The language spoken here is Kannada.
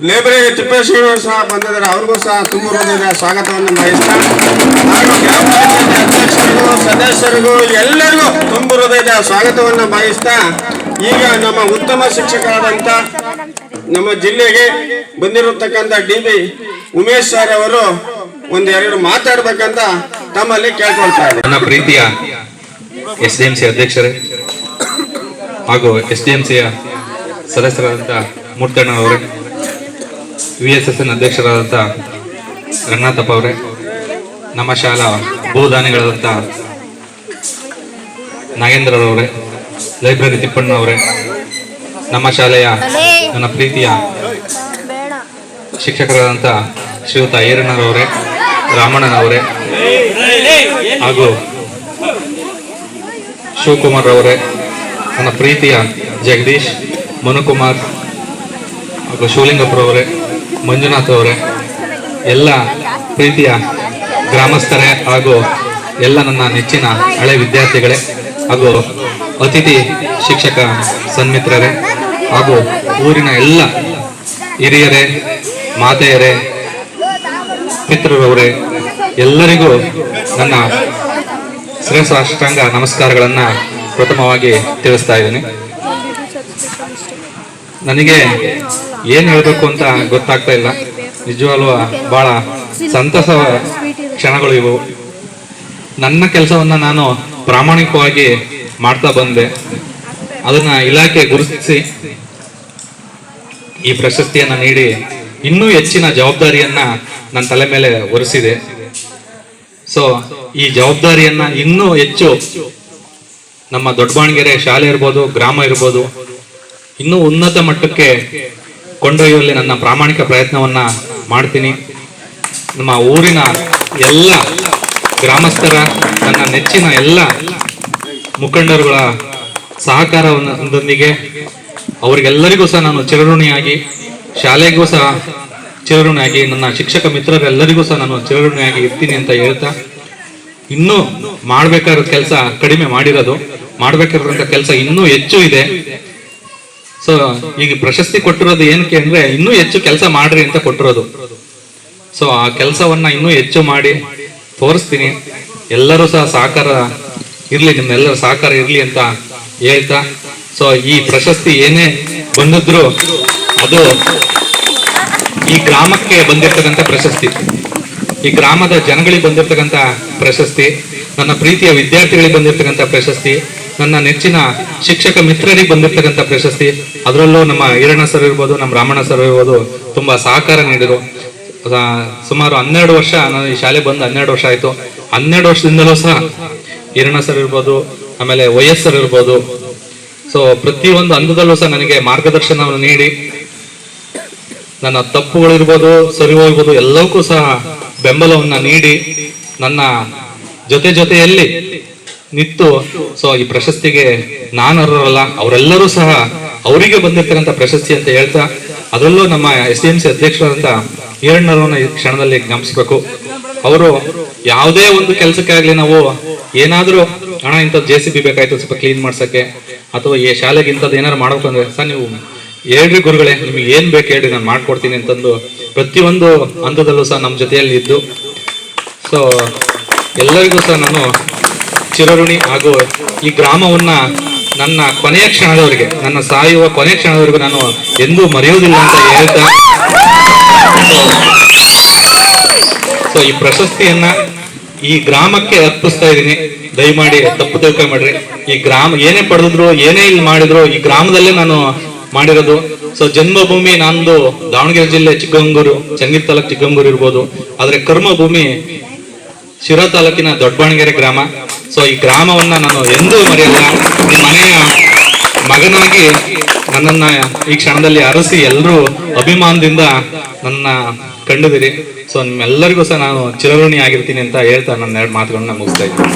ಲೈಬ್ರರಿ ತಿಪ್ಪೇಶ್ವರರು ಸಹ ಬಂದಿದ್ದಾರೆ. ಅವ್ರಿಗೂ ಸಹ ತುಂಬ ಹೃದಯದ ಸ್ವಾಗತವನ್ನು ಬಯಸ್ತಾ ಹಾಗೂ ಗ್ರಾಮ ಪಂಚಾಯತ್ ಅಧ್ಯಕ್ಷರಿಗೂ ಸದಸ್ಯರಿಗೂ ಎಲ್ಲರಿಗೂ ತುಂಬ ಹೃದಯದ ಸ್ವಾಗತವನ್ನು ಬಯಸ್ತಾ ಈಗ ನಮ್ಮ ಉತ್ತಮ ಶಿಕ್ಷಕರಾದಂಥ ನಮ್ಮ ಜಿಲ್ಲೆಗೆ ಬಂದಿರತಕ್ಕಂಥ DB ಉಮೇಶ್ ಸರ್ ಅವರು ಒಂದೆರಡು ಮಾತಾಡ್ಬೇಕಂತ ತಮ್ಮಲ್ಲಿ ಕೇಳ್ಕೊಳ್ತಾ ಇದ್ದಾರೆ. ನನ್ನ ಪ್ರೀತಿಯ SDMC ಅಧ್ಯಕ್ಷರೇ ಹಾಗೂ SDMCಯ ಸದಸ್ಯರಾದಂಥ ಮೂರ್ತಣ್ಣ ಅವರೇ, VSSN ಅಧ್ಯಕ್ಷರಾದಂಥ ರಂಗನಾಥಪ್ಪ ಅವರೇ, ನಮ್ಮ ಶಾಲಾ ಭೂದಾನಿಗಳಾದಂಥ ನಾಗೇಂದ್ರರವರೇ, ಲೈಬ್ರರಿ ತಿಪ್ಪಣ್ಣ ಅವರೇ, ನಮ್ಮ ಶಾಲೆಯ ನನ್ನ ಪ್ರೀತಿಯ ಶಿಕ್ಷಕರಾದಂಥ ಶ್ರೀಯುತ ಈರಣ್ಣರವರೇ, ರಾಮಣ್ಣನವರೇ ಹಾಗೂ ಶಿವಕುಮಾರ್ ಅವರೇ, ನನ್ನ ಪ್ರೀತಿಯ ಜಗದೀಶ್, ಮನುಕುಮಾರ್ ಹಾಗೂ ಶಿವಲಿಂಗಪ್ಪರವರೇ, ಮಂಜುನಾಥ್ ಅವರೇ, ಎಲ್ಲ ಪ್ರೀತಿಯ ಗ್ರಾಮಸ್ಥರೇ ಹಾಗೂ ಎಲ್ಲ ನನ್ನ ನೆಚ್ಚಿನ ಹಳೆ ವಿದ್ಯಾರ್ಥಿಗಳೇ ಹಾಗೂ ಅತಿಥಿ ಶಿಕ್ಷಕ ಸನ್ಮಿತ್ರರೇ ಹಾಗೂ ಊರಿನ ಎಲ್ಲ ಹಿರಿಯರೇ, ಮಾತೆಯರೇ, ಮಿತ್ರರವರೇ, ಎಲ್ಲರಿಗೂ ನನ್ನ ಶ್ರೇಷ್ಠಾಷ್ಟಾಂಗ ನಮಸ್ಕಾರಗಳನ್ನು ಪ್ರಥಮವಾಗಿ ತಿಳಿಸ್ತಾ ಇದ್ದೀನಿ. ನನಗೆ ಏನು ಹೇಳಬೇಕು ಅಂತ ಗೊತ್ತಾಗ್ತಾ ಇಲ್ಲ. ನಿಜವಾಗ್ಲೂ ಬಹಳ ಸಂತಸ ಕ್ಷಣಗಳು ಇವು. ನನ್ನ ಕೆಲಸವನ್ನು ನಾನು ಪ್ರಾಮಾಣಿಕವಾಗಿ ಮಾಡ್ತಾ ಬಂದೆ. ಅದನ್ನ ಇಲಾಖೆ ಗುರುತಿಸಿ ಈ ಪ್ರಶಸ್ತಿಯನ್ನ ನೀಡಿ ಇನ್ನೂ ಹೆಚ್ಚಿನ ಜವಾಬ್ದಾರಿಯನ್ನ ನನ್ನ ತಲೆ ಮೇಲೆ ಹೊರಿಸಿದೆ. ಸೊ ಈ ಜವಾಬ್ದಾರಿಯನ್ನ ಇನ್ನೂ ಹೆಚ್ಚು ನಮ್ಮ ದೊಡ್ಡಬಾಣಗೆರೆ ಶಾಲೆ ಇರ್ಬೋದು, ಗ್ರಾಮ ಇರ್ಬೋದು, ಇನ್ನೂ ಉನ್ನತ ಮಟ್ಟಕ್ಕೆ ಕೊಂಡೊಯ್ಯುವಲ್ಲಿ ನನ್ನ ಪ್ರಾಮಾಣಿಕ ಪ್ರಯತ್ನವನ್ನ ಮಾಡ್ತೀನಿ. ನಮ್ಮ ಊರಿನ ಎಲ್ಲ ಗ್ರಾಮಸ್ಥರ, ನನ್ನ ನೆಚ್ಚಿನ ಎಲ್ಲ ಮುಖಂಡರುಗಳ ಸಹಕಾರದೊಂದಿಗೆ ಅವರಿಗೆಲ್ಲರಿಗೂ ಸಹ ನಾನು ಚಿರಋಣಿಯಾಗಿ, ಶಾಲೆಗೂ ಸಹ ಚಿರಋಣಿಯಾಗಿ, ನನ್ನ ಶಿಕ್ಷಕ ಮಿತ್ರರೆಲ್ಲರಿಗೂ ಸಹ ನಾನು ಚಿರಋಣಿಯಾಗಿ ಇರ್ತೀನಿ ಅಂತ ಹೇಳ್ತಾ, ಇನ್ನೂ ಮಾಡ್ಬೇಕಾದ ಕೆಲಸ ಕಡಿಮೆ ಮಾಡಿರೋದು, ಮಾಡ್ಬೇಕಾದಂತ ಕೆಲಸ ಇನ್ನೂ ಹೆಚ್ಚು ಇದೆ. ಸೊ ಈಗ ಪ್ರಶಸ್ತಿ ಕೊಟ್ಟಿರೋದು ಏನಕ್ಕೆ ಅಂದ್ರೆ ಇನ್ನೂ ಹೆಚ್ಚು ಕೆಲಸ ಮಾಡ್ರಿ ಅಂತ ಕೊಟ್ಟಿರೋದು. ಸೊ ಆ ಕೆಲಸವನ್ನ ಇನ್ನೂ ಹೆಚ್ಚು ಮಾಡಿ ತೋರಿಸ್ತೀನಿ. ಎಲ್ಲರೂ ಸಹ ಸಹಕಾರ ಇರ್ಲಿ, ನಿಮ್ಮೆಲ್ಲರ ಸಹಕಾರ ಇರ್ಲಿ ಅಂತ ಹೇಳ್ತಾ, ಸೊ ಈ ಪ್ರಶಸ್ತಿ ಏನೇ ಬಂದಿದ್ರು ಅದು ಈ ಗ್ರಾಮಕ್ಕೆ ಬಂದಿರ್ತಕ್ಕಂಥ ಪ್ರಶಸ್ತಿ, ಈ ಗ್ರಾಮದ ಜನಗಳಿಗೆ ಬಂದಿರ್ತಕ್ಕಂಥ ಪ್ರಶಸ್ತಿ, ನನ್ನ ಪ್ರೀತಿಯ ವಿದ್ಯಾರ್ಥಿಗಳಿಗೆ ಬಂದಿರ್ತಕ್ಕಂಥ ಪ್ರಶಸ್ತಿ, ನನ್ನ ನೆಚ್ಚಿನ ಶಿಕ್ಷಕ ಮಿತ್ರರಿಗೆ ಬಂದಿರ್ತಕ್ಕಂಥ ಪ್ರಶಸ್ತಿ. ಅದರಲ್ಲೂ ನಮ್ಮ ಈರಣ್ಣ ಸರ್ ಇರ್ಬೋದು, ನಮ್ಮ ರಾಮಣ್ಣ ಸರ್ ಇರ್ಬೋದು, ತುಂಬಾ ಸಹಕಾರ ನೀಡಿದ್ರು. ಸುಮಾರು 12 ವರ್ಷ ನಾನು ಈ ಶಾಲೆ ಬಂದು 12 ವರ್ಷ ಆಯ್ತು. 12 ವರ್ಷದಿಂದಲೂ ಸಹ ಈರಣ್ಣ ಸರ್ ಇರ್ಬೋದು, ಆಮೇಲೆ YS ಸರ್ ಇರ್ಬೋದು, ಸೊ ಪ್ರತಿಯೊಂದು ಹಂತದಲ್ಲೂ ಸಹ ನನಗೆ ಮಾರ್ಗದರ್ಶನವನ್ನು ನೀಡಿ, ನನ್ನ ತಪ್ಪುಗಳಿರ್ಬೋದು, ಸರಿ ಹೋಗ್ಬೋದು, ಎಲ್ಲವಕ್ಕೂ ಸಹ ಬೆಂಬಲವನ್ನ ನೀಡಿ ನನ್ನ ಜೊತೆಯಲ್ಲಿ ನಿಂತು, ಸೊ ಈ ಪ್ರಶಸ್ತಿಗೆ ನಾನು ಅರ್ಹರಲ್ಲ, ಅವರೆಲ್ಲರೂ ಸಹ ಅವರಿಗೆ ಬಂದಿರ್ತಕ್ಕಂಥ ಪ್ರಶಸ್ತಿ ಅಂತ ಹೇಳ್ತಾ, ಅದರಲ್ಲೂ ನಮ್ಮ SDMC ಅಧ್ಯಕ್ಷರಾದಂತ ಈರಣ್ಣರನ್ನ ಈ ಕ್ಷಣದಲ್ಲಿ ಗಮನಿಸ್ಬೇಕು. ಅವರು ಯಾವುದೇ ಒಂದು ಕೆಲಸಕ್ಕಾಗ್ಲಿ, ನಾವು ಏನಾದ್ರೂ ಹಣ ಇಂಥದ್ದು JCB ಬೇಕಾಯ್ತು ಸ್ವಲ್ಪ ಕ್ಲೀನ್ ಮಾಡ್ಸಕ್ಕೆ, ಅಥವಾ ಈ ಶಾಲೆಗೆ ಇಂಥದ್ದು ಏನಾದ್ರು ಮಾಡ್ಬೇಕು ಅಂದ್ರೆ, ಸರ್ ನೀವು ಹೇಳ್ರಿ ಗುರುಗಳೇ, ನಿಮ್ಗೆ ಏನ್ ಬೇಕು ಹೇಳ್ರಿ, ನಾನು ಮಾಡ್ಕೊಡ್ತೀನಿ ಅಂತಂದು ಪ್ರತಿಯೊಂದು ಹಂತದಲ್ಲೂ ಸಹ ನಮ್ಮ ಜೊತೆಯಲ್ಲಿ ಇದ್ದು, ಸೊ ಎಲ್ಲರಿಗೂ ಸಹ ನಾನು ಚಿರಋಣಿ. ಹಾಗೂ ಈ ಗ್ರಾಮವನ್ನ ನನ್ನ ಕೊನೆಯ ಕ್ಷಣದವರೆಗೆ, ನನ್ನ ಸಾಯುವ ಕೊನೆಯ ಕ್ಷಣದವರೆಗೂ ನಾನು ಎಂದೂ ಮರೆಯುವುದಿಲ್ಲ ಅಂತ ಹೇಳ್ತಾ, ಸೊ ಈ ಪ್ರಶಸ್ತಿಯನ್ನ ಈ ಗ್ರಾಮಕ್ಕೆ ಅರ್ಪಿಸ್ತಾ ಇದ್ದೀನಿ. ದಯಮಾಡಿ ತಪ್ಪು ತಿಳ್ಕೊಂಡ್ಬಿಡ್ರಿ. ಈ ಗ್ರಾಮ ಏನೇ ಪಡೆದಿದ್ರು, ಏನೇ ಇಲ್ಲಿ ಮಾಡಿದ್ರು, ಈ ಗ್ರಾಮದಲ್ಲೇ ನಾನು ಮಾಡಿರೋದು. ಸೊ ಜನ್ಮಭೂಮಿ ನಂದು ದಾವಣಗೆರೆ ಜಿಲ್ಲೆ ಚಿಕ್ಕಗಂಗೂರು, ಚನ್ನಗಿರಿ ತಾಲೂಕು ಚಿಕ್ಕಗಂಗೂರು ಇರ್ಬೋದು, ಆದ್ರೆ ಕರ್ಮಭೂಮಿ ಶಿರಾ ತಾಲೂಕಿನ ದೊಡ್ಡಬಾಣಗೆರೆ ಗ್ರಾಮ. ಸೊ ಈ ಗ್ರಾಮವನ್ನ ನಾನು ಎಂದೂ ಮರೆಯಲ್ಲ. ಈ ಮನೆಯ ಮಗನಾಗಿ ನನ್ನನ್ನ ಈ ಕ್ಷಣದಲ್ಲಿ ಅರಸಿ ಎಲ್ಲರೂ ಅಭಿಮಾನದಿಂದ ನನ್ನ ಕಂಡಿದಿರಿ. ಸೊ ನಿಮ್ಮೆಲ್ಲರಿಗೂ ಸಹ ನಾನು ಚಿರಋಣಿ ಆಗಿರ್ತೀನಿ ಅಂತ ಹೇಳ್ತಾ ನನ್ನ 2 ಮಾತುಗಳನ್ನ ಮುಗಿಸ್ತಾ ಇದ್ದೀನಿ.